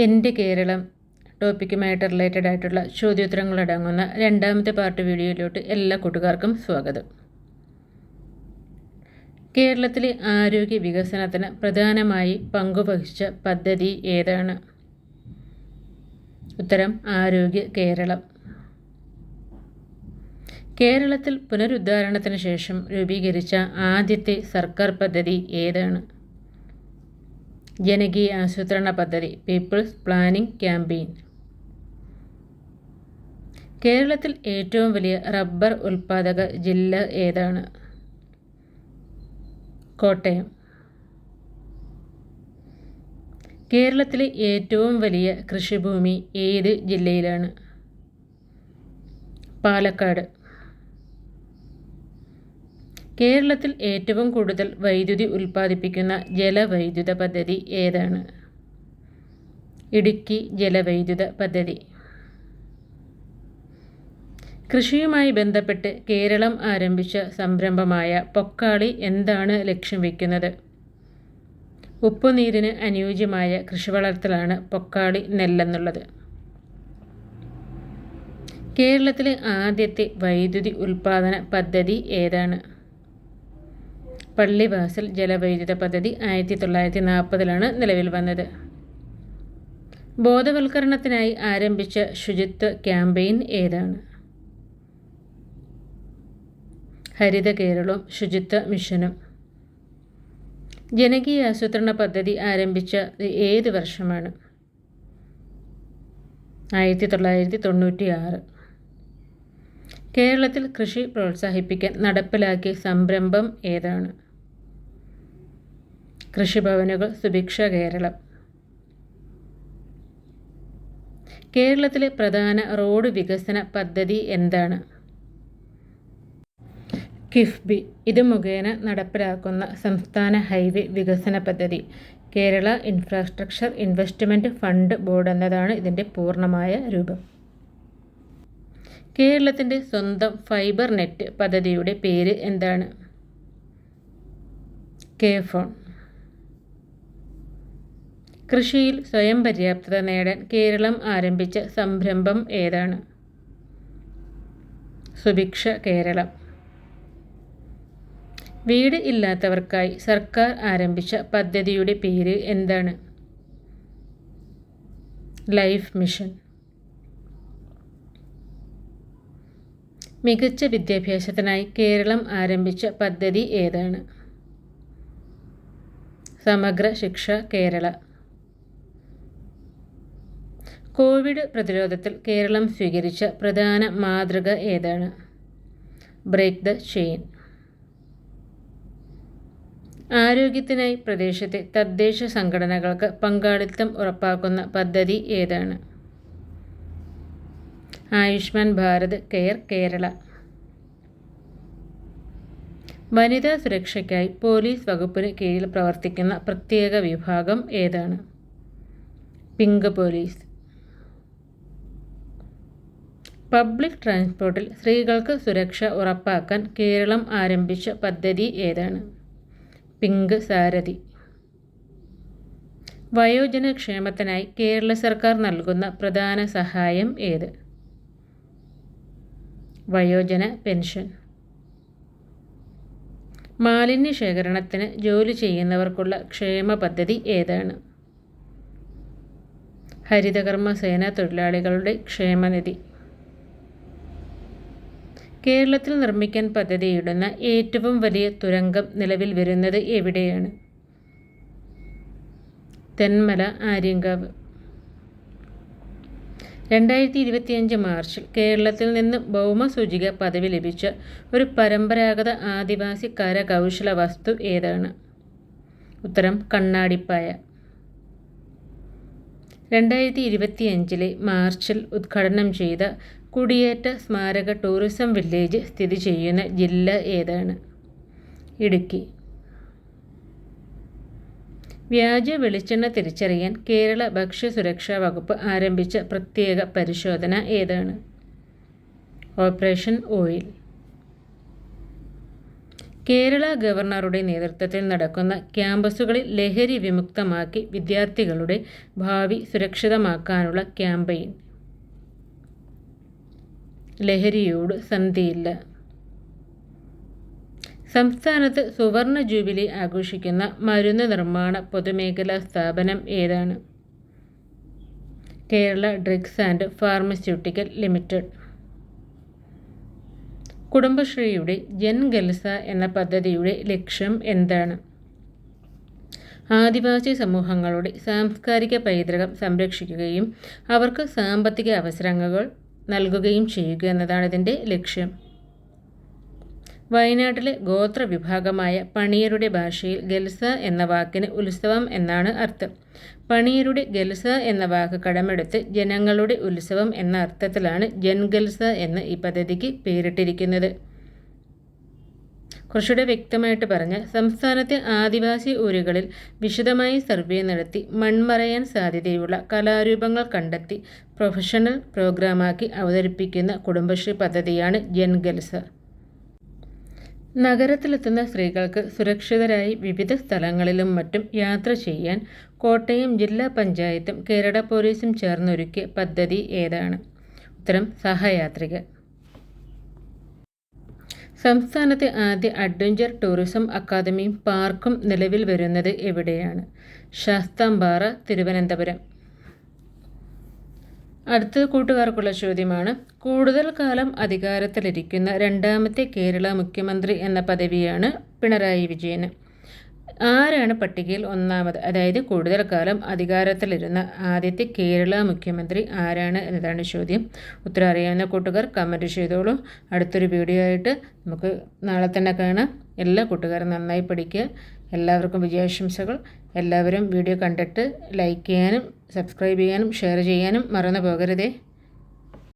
എൻ്റെ കേരളം ടോപ്പിക്കുമായിട്ട് റിലേറ്റഡ് ആയിട്ടുള്ള ചോദ്യോത്തരങ്ങളടങ്ങുന്ന രണ്ടാമത്തെ പാർട്ട് വീഡിയോയിലോട്ട് എല്ലാ കൂട്ടുകാർക്കും സ്വാഗതം. കേരളത്തിലെ ആരോഗ്യ വികസനത്തിന് പ്രധാനമായി പങ്കുവഹിച്ച പദ്ധതി ഏതാണ്? ഉത്തരം ആരോഗ്യ കേരളം. കേരളത്തിൽ പുനരുദ്ധാരണത്തിന് ശേഷം രൂപീകരിച്ച ആദ്യത്തെ സർക്കാർ പദ്ധതി ഏതാണ്? ജനകീയ ആസൂത്രണ പദ്ധതി, പീപ്പിൾസ് പ്ലാനിംഗ് ക്യാമ്പയിൻ. കേരളത്തിൽ ഏറ്റവും വലിയ റബ്ബർ ഉൽപ്പാദക ജില്ല ഏതാണ്? കോട്ടയം. കേരളത്തിലെ ഏറ്റവും വലിയ കൃഷിഭൂമി ഏത് ജില്ലയിലാണ്? പാലക്കാട്. കേരളത്തിൽ ഏറ്റവും കൂടുതൽ വൈദ്യുതി ഉൽപ്പാദിപ്പിക്കുന്ന ജലവൈദ്യുത പദ്ധതി ഏതാണ്? ഇടുക്കി ജലവൈദ്യുത പദ്ധതി. കൃഷിയുമായി ബന്ധപ്പെട്ട് കേരളം ആരംഭിച്ച സംരംഭമായ പൊക്കാളി എന്താണ് ലക്ഷ്യം വയ്ക്കുന്നത്? ഉപ്പുനീരിന് അനുയോജ്യമായ കൃഷി വളർത്തലാണ് പൊക്കാളി നെല്ലെന്നുള്ളത്. കേരളത്തിലെ ആദ്യത്തെ വൈദ്യുതി ഉൽപ്പാദന പദ്ധതി ഏതാണ്? പള്ളിവാസൽ ജലവൈദ്യുത പദ്ധതി 1940 നിലവിൽ വന്നത്. ബോധവൽക്കരണത്തിനായി ആരംഭിച്ച ശുചിത്വ ക്യാമ്പയിൻ ഏതാണ്? ഹരിത കേരളവും ശുചിത്വ മിഷനും. ജനകീയ ആസൂത്രണ പദ്ധതി ആരംഭിച്ച ഏത് വർഷമാണ്? 1996. കേരളത്തിൽ കൃഷി പ്രോത്സാഹിപ്പിക്കാൻ നടപ്പിലാക്കിയ സംരംഭം ഏതാണ്? കൃഷിഭവനുകൾ സുഭിക്ഷ കേരളം. കേരളത്തിലെ പ്രധാന റോഡ് വികസന പദ്ധതി എന്താണ്? കിഫ്ബി. ഇത് മുഖേന നടപ്പിലാക്കുന്ന സംസ്ഥാന ഹൈവേ വികസന പദ്ധതി Kerala infrastructure investment fund board എന്നതാണ് ഇതിൻ്റെ പൂർണ്ണമായ രൂപം. കേരളത്തിൻ്റെ സ്വന്തം ഫൈബർ നെറ്റ് പദ്ധതിയുടെ പേര് എന്താണ്? കെ-ഫോൺ. കൃഷിയിൽ സ്വയം പര്യാപ്തത നേടാൻ കേരളം ആരംഭിച്ച സംരംഭം ഏതാണ്? സുഭിക്ഷ കേരളം. വീട് ഇല്ലാത്തവർക്കായി സർക്കാർ ആരംഭിച്ച പദ്ധതിയുടെ പേര് എന്താണ്? Life mission. മികച്ച വിദ്യാഭ്യാസത്തിനായി കേരളം ആരംഭിച്ച പദ്ധതി ഏതാണ്? സമഗ്ര ശിക്ഷ കേരള. കോവിഡ് പ്രതിരോധത്തിൽ കേരളം സ്വീകരിച്ച പ്രധാന മാതൃക ഏതാണ്? Break the chain. ആരോഗ്യത്തിനായി പ്രദേശത്തെ തദ്ദേശ സംഘടനകൾക്ക് പങ്കാളിത്തം ഉറപ്പാക്കുന്ന പദ്ധതി ഏതാണ്? ആയുഷ്മാൻ ഭാരത് കെയർ കേരള. വനിതാ സുരക്ഷയ്ക്കായി പോലീസ് വകുപ്പിന് കീഴിൽ പ്രവർത്തിക്കുന്ന പ്രത്യേക വിഭാഗം ഏതാണ്? Pink police. പബ്ലിക് ട്രാൻസ്പോർട്ടിൽ സ്ത്രീകൾക്ക് സുരക്ഷ ഉറപ്പാക്കാൻ കേരളം ആരംഭിച്ച പദ്ധതി ഏതാണ്? പിങ്ക് സാരഥി. വയോജന ക്ഷേമത്തിനായി കേരള സർക്കാർ നൽകുന്ന പ്രധാന സഹായം ഏത്? വയോജന പെൻഷൻ. മാലിന്യ ശേഖരണത്തിന് ജോലി ചെയ്യുന്നവർക്കുള്ള ക്ഷേമ പദ്ധതി ഏതാണ്? ഹരിതകർമ്മ സേന തൊഴിലാളികളുടെ ക്ഷേമനിധി. കേരളത്തിൽ നിർമ്മിക്കാൻ പദ്ധതിയിടുന്ന ഏറ്റവും വലിയ തുരങ്കം നിലവിൽ വരുന്നത് എവിടെയാണ്? തെന്മല ആര്യങ്കാവ്. 2025 മാർച്ചിൽ കേരളത്തിൽ നിന്ന് ഭൗമസൂചിക പദവി ലഭിച്ച ഒരു പരമ്പരാഗത ആദിവാസി കരകൗശല വസ്തു ഏതാണ്? ഉത്തരം കണ്ണാടിപ്പായ. 2025 മാർച്ചിൽ ഉദ്ഘാടനം ചെയ്ത കുടിയേറ്റ സ്മാരക ടൂറിസം വില്ലേജ് സ്ഥിതി ചെയ്യുന്ന ജില്ല ഏതാണ്? ഇടുക്കി. വ്യാജ വെളിച്ചെണ്ണ തിരിച്ചറിയാൻ കേരള ഭക്ഷ്യസുരക്ഷാ വകുപ്പ് ആരംഭിച്ച പ്രത്യേക പരിശോധന ഏതാണ്? Operation oil. കേരള ഗവർണറുടെ നേതൃത്വത്തിൽ നടക്കുന്ന ക്യാമ്പസുകളിൽ ലഹരി വിമുക്തമാക്കി വിദ്യാർത്ഥികളുടെ ഭാവി സുരക്ഷിതമാക്കാനുള്ള ക്യാമ്പയിൻ. ലഹരിയോട് സന്ധിയില്ല. സംസ്ഥാനത്ത് സുവർണ ജൂബിലി ആഘോഷിക്കുന്ന മരുന്ന് നിർമ്മാണ പൊതുമേഖലാ സ്ഥാപനം ഏതാണ്? Kerala drugs and pharmaceutical limited. കുടുംബശ്രീയുടെ ജൻഗൽസ എന്ന പദ്ധതിയുടെ ലക്ഷ്യം എന്താണ്? ആദിവാസി സമൂഹങ്ങളുടെ സാംസ്കാരിക പൈതൃകം സംരക്ഷിക്കുകയും അവർക്ക് സാമ്പത്തിക അവസരങ്ങൾ നൽകുകയും ചെയ്യുക എന്നതാണ് ഇതിൻ്റെ ലക്ഷ്യം. വയനാട്ടിലെ ഗോത്ര വിഭാഗമായ പണിയരുടെ ഭാഷയിൽ ഗൽസ എന്ന വാക്കിന് ഉത്സവം എന്നാണ് അർത്ഥം. പണിയരുടെ ഗൽസ എന്ന വാക്ക് കടമെടുത്ത് ജനങ്ങളുടെ ഉത്സവം എന്ന അർത്ഥത്തിലാണ് ജൻഗൽസ എന്ന് ഈ പദ്ധതിക്ക് പേരിട്ടിരിക്കുന്നത്. കുറച്ചുകൂടെ വ്യക്തമായിട്ട് പറഞ്ഞാൽ, സംസ്ഥാനത്തെ ആദിവാസി ഊരുകളിൽ വിശദമായി സർവേ നടത്തി മൺമറയാൻ സാധ്യതയുള്ള കലാരൂപങ്ങൾ കണ്ടെത്തി പ്രൊഫഷണൽ പ്രോഗ്രാമാക്കി അവതരിപ്പിക്കുന്ന കുടുംബശ്രീ പദ്ധതിയാണ് ജൻഗൽസ. നഗരത്തിലെത്തുന്ന സ്ത്രീകൾക്ക് സുരക്ഷിതരായി വിവിധ സ്ഥലങ്ങളിലും മറ്റും യാത്ര ചെയ്യാൻ കോട്ടയം ജില്ലാ പഞ്ചായത്തും കേരള പോലീസും ചേർന്നൊരുക്കിയ പദ്ധതി ഏതാണ്? ഉത്തരം സഹയാത്രിക. സംസ്ഥാനത്തെ ആദ്യ അഡ്വഞ്ചർ ടൂറിസം അക്കാദമിയും പാർക്കും നിലവിൽ വരുന്നത് എവിടെയാണ്? ശാസ്താംപാറ, തിരുവനന്തപുരം. അടുത്ത കൂട്ടുകാർക്കുള്ള ചോദ്യമാണ്, കൂടുതൽ കാലം അധികാരത്തിലിരിക്കുന്ന രണ്ടാമത്തെ കേരള മുഖ്യമന്ത്രി എന്ന പദവിയാണ് പിണറായി വിജയന്. ആരാണ് പട്ടികയിൽ ഒന്നാമത്? അതായത് കൂടുതൽ കാലം അധികാരത്തിലിരുന്ന ആദ്യത്തെ കേരള മുഖ്യമന്ത്രി ആരാണ് എന്നതാണ് ചോദ്യം. ഉത്തരം അറിയാവുന്ന കൂട്ടുകാർ കമൻറ്റ് ചെയ്തോളൂ. അടുത്തൊരു വീഡിയോ ആയിട്ട് നമുക്ക് നാളെ തന്നെ കാണാം. എല്ലാ കൂട്ടുകാരും നന്നായി പഠിക്കുക. എല്ലാവർക്കും വിജയാശംസകൾ. എല്ലാവരും വീഡിയോ കണ്ടിട്ട് ലൈക്ക് ചെയ്യാനും സബ്സ്ക്രൈബ് ചെയ്യാനും ഷെയർ ചെയ്യാനും മറന്നു പോകരുതേ.